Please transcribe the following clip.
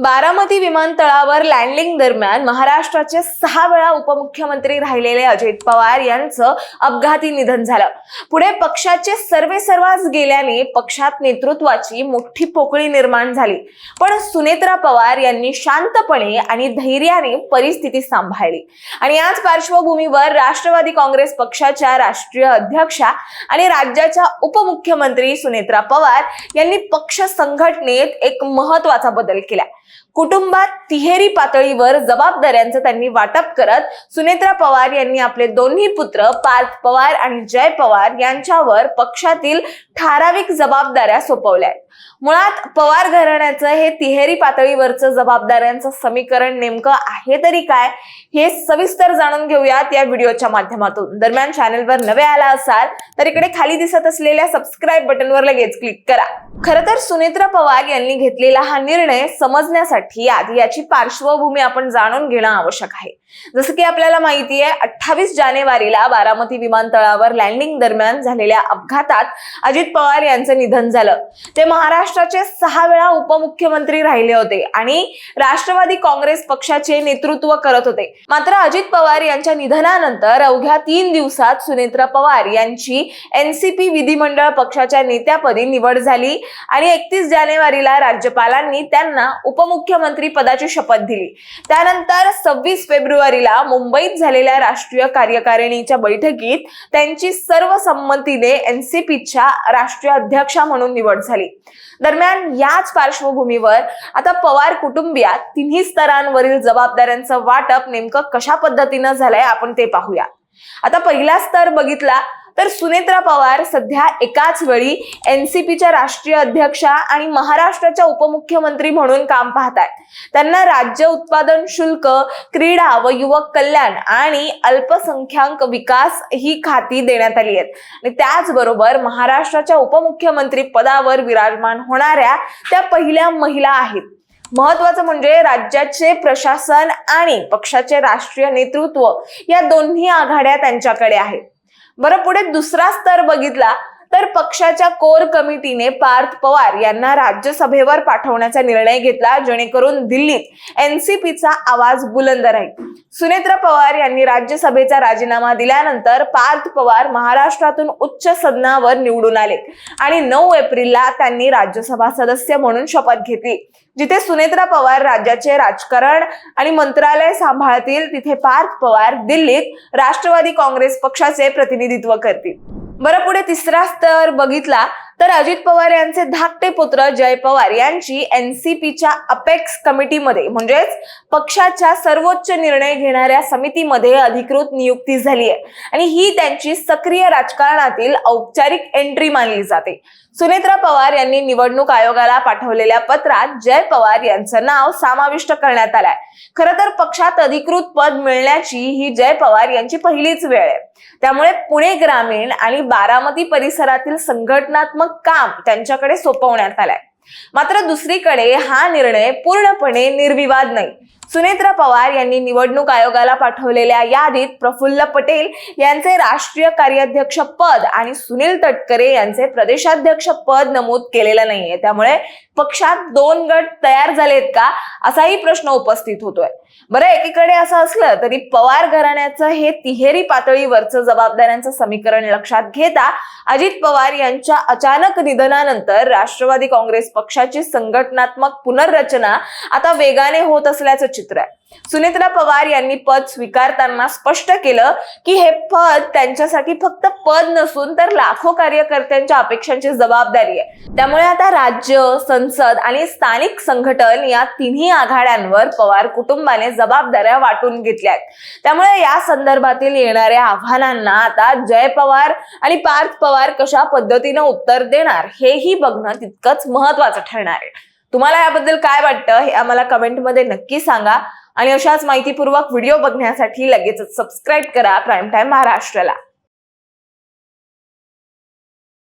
बारामती विमानतळावर लँडिंग दरम्यान महाराष्ट्राचे 6 वेळा उपमुख्यमंत्री राहिलेले अजित पवार यांचं अपघाती निधन झालं। पुढे पक्षाचे सर्वेसर्वाच गेल्याने पक्षात नेतृत्वाची मोठी पोकळी निर्माण झाली। पण सुनेत्रा पवार यांनी शांतपणे आणि धैर्याने परिस्थिती सांभाळली आणि याच पार्श्वभूमीवर राष्ट्रवादी काँग्रेस पक्षाच्या राष्ट्रीय अध्यक्षा आणि राज्याच्या उपमुख्यमंत्री सुनेत्रा पवार यांनी पक्ष संघटनेत एक महत्त्वाचा बदल केला। कुटुंबात तिहेरी पातळीवर जबाबदाऱ्यांचं त्यांनी वाटप करत सुनेत्रा पवार यांनी आपले दोन्ही पुत्र पार्थ पवार आणि जय पवार यांच्यावर पक्षातील ठराविक जबाबदाऱ्या सोपवल्या। मुळात पवार घराण्याचं हे तिहेरी पातळीवरचं जबाबदाऱ्यांचं समीकरण नेमकं आहे तरी काय, हे सविस्तर जाणून घेऊयात या व्हिडिओच्या माध्यमातून। दरम्यान चॅनलवर नवे आला असाल तर इकडे खाली दिसत असलेल्या सबस्क्राइब बटनवर लगेच क्लिक करा। खरं तर सुनेत्रा पवार यांनी घेतलेला हा निर्णय समजण्यासाठी आधी याची पार्श्वभूमी आपण जाणून घेणं आवश्यक आहे। जसं की आपल्याला माहिती आहे, 28 जानेवारीला बारामती विमानतळावर लँडिंग दरम्यान झालेल्या अपघातात अजित पवार यांचं निधन झालं। ते महाराष्ट्राचे 6 वेळा उपमुख्यमंत्री राहिले होते आणि राष्ट्रवादी काँग्रेस पक्षाचे नेतृत्व करत होते। मात्र अजित पवार यांच्या निधनानंतर अवघ्या 3 दिवसात सुनेत्रा पवार यांची एनसीपी विधिमंडळ पक्षाच्या नेत्यापदी निवड झाली आणि 31 जानेवारीला राज्यपालांनी त्यांना उपमुख्यमंत्री पदाची शपथ दिली। त्यानंतर 26 फेब्रुवारीला मुंबईत झालेल्या राष्ट्रीय कार्यकारिणीच्या बैठकीत त्यांची सर्वसंमतीने एनसीपीच्या राष्ट्रीय अध्यक्षा म्हणून निवड झाली। दरम्यान याच पार्श्वभूमीवर आता पवार कुटुंबियात तिन्ही स्तरांवरील जबाबदाऱ्यांचं वाटप नेमकं कशा पद्धतीनं झालंय आपण ते पाहूया। आता पहिला स्तर बघितला तर सुनेत्रा पवार सध्या एकाच वेळी एनसीपीच्या राष्ट्रीय अध्यक्षा आणि महाराष्ट्राच्या उपमुख्यमंत्री म्हणून काम पाहतात। त्यांना राज्य उत्पादन शुल्क, क्रीडा व युवक कल्याण आणि अल्पसंख्याक विकास ही खाती देण्यात आली आहेत आणि त्याचबरोबर महाराष्ट्राच्या उपमुख्यमंत्री पदावर विराजमान होणाऱ्या त्या पहिल्या महिला आहेत। महत्वाचं म्हणजे राज्याचे प्रशासन आणि पक्षाचे राष्ट्रीय नेतृत्व या दोन्ही आघाड्या त्यांच्याकडे आहेत। बरं, पुढे दुसरा स्तर बघितला तर पक्षाच्या कोर कमिटीने पार्थ पवार यांना राज्यसभेवर पाठवण्याचा निर्णय घेतला, जेणेकरून दिल्लीत एनसीपीचा आवाज बुलंद राहील। सुनेत्रा पवार यांनी राज्यसभेचा राजीनामा दिल्यानंतर पार्थ पवार महाराष्ट्रातून उच्च सदनावर निवडून आले आणि 9 एप्रिलला त्यांनी राज्यसभा सदस्य म्हणून शपथ घेतली। जिथे सुनेत्रा पवार राज्याचे राजकारण आणि मंत्रालय सांभाळतील, तिथे पार्थ पवार दिल्लीत राष्ट्रवादी काँग्रेस पक्षाचे प्रतिनिधित्व करतील। बरं, पुढे तिसरा स्तर बघितला तर अजित पवार यांचे धाकटे पुत्र जय पवार यांची एनसीपीच्या अपेक्स कमिटीमध्ये म्हणजेच पक्षाच्या सर्वोच्च निर्णय घेणाऱ्या समितीमध्ये अधिकृत नियुक्ती झाली आहे आणि ही त्यांची सक्रिय राजकारणातील औपचारिक एंट्री मानली जाते। सुनेत्रा पवार यांनी निवडणूक आयोगाला पाठवलेल्या पत्रात जय पवार यांचं नाव समाविष्ट करण्यात आलंय। खरं तर पक्षात अधिकृत पद मिळण्याची ही जय पवार यांची पहिलीच वेळ आहे। त्यामुळे पुणे ग्रामीण आणि बारामती परिसरातील संघटनात्मक काम त्यांच्याकडे सोपवण्यात आलंय। मात्र दुसरीकडे हा निर्णय पूर्णपणे निर्विवाद नाही। सुनेत्रा पवार यांनी निवडणूक आयोगाला पाठवलेल्या यादीत प्रफुल्ल पटेल यांचे राष्ट्रीय कार्याध्यक्ष पद आणि सुनील तटकरे यांचे प्रदेशाध्यक्ष पद नमूद केलेलं नाहीये। त्यामुळे पक्षात 2 गट तयार झालेत का असाही प्रश्न उपस्थित होतोय। बरं, एकीकडे असं असलं तरी पवार घराण्याचं हे तिहेरी पातळीवरचं जबाबदाऱ्यांचं समीकरण लक्षात घेता अजित पवार यांच्या अचानक निधनानंतर राष्ट्रवादी काँग्रेस पक्षाची संघटनात्मक पुनर्रचना आता वेगाने होत असल्याचं चित्र आहे। सुनेत्रा पवार यांनी पद स्वीकारताना स्पष्ट केलं की हे पद त्यांच्यासाठी फक्त पद नसून तर लाखो कार्यकर्त्यांच्या अपेक्षांची जबाबदारी आहे। त्यामुळे आता राज्य, संसद आणि स्थानिक संघटन या तिन्ही आघाड्यांवर पवार कुटुंबाने जबाबदाऱ्या वाटून घेतल्या आहेत। त्यामुळे या संदर्भातील येणाऱ्या आव्हानांना आता जय पवार आणि पार्थ पवार कशा पद्धतीने उत्तर देणार हेही बघणं तितकंच महत्वाचं ठरणार आहे। तुम्हाला याबद्दल काय वाटतं हे आम्हाला कमेंटमध्ये नक्की सांगा आणि अशाच माहितीपूर्वक व्हिडिओ बघण्यासाठी लगेचच सबस्क्राइब करा प्राईम टाइम महाराष्ट्राला।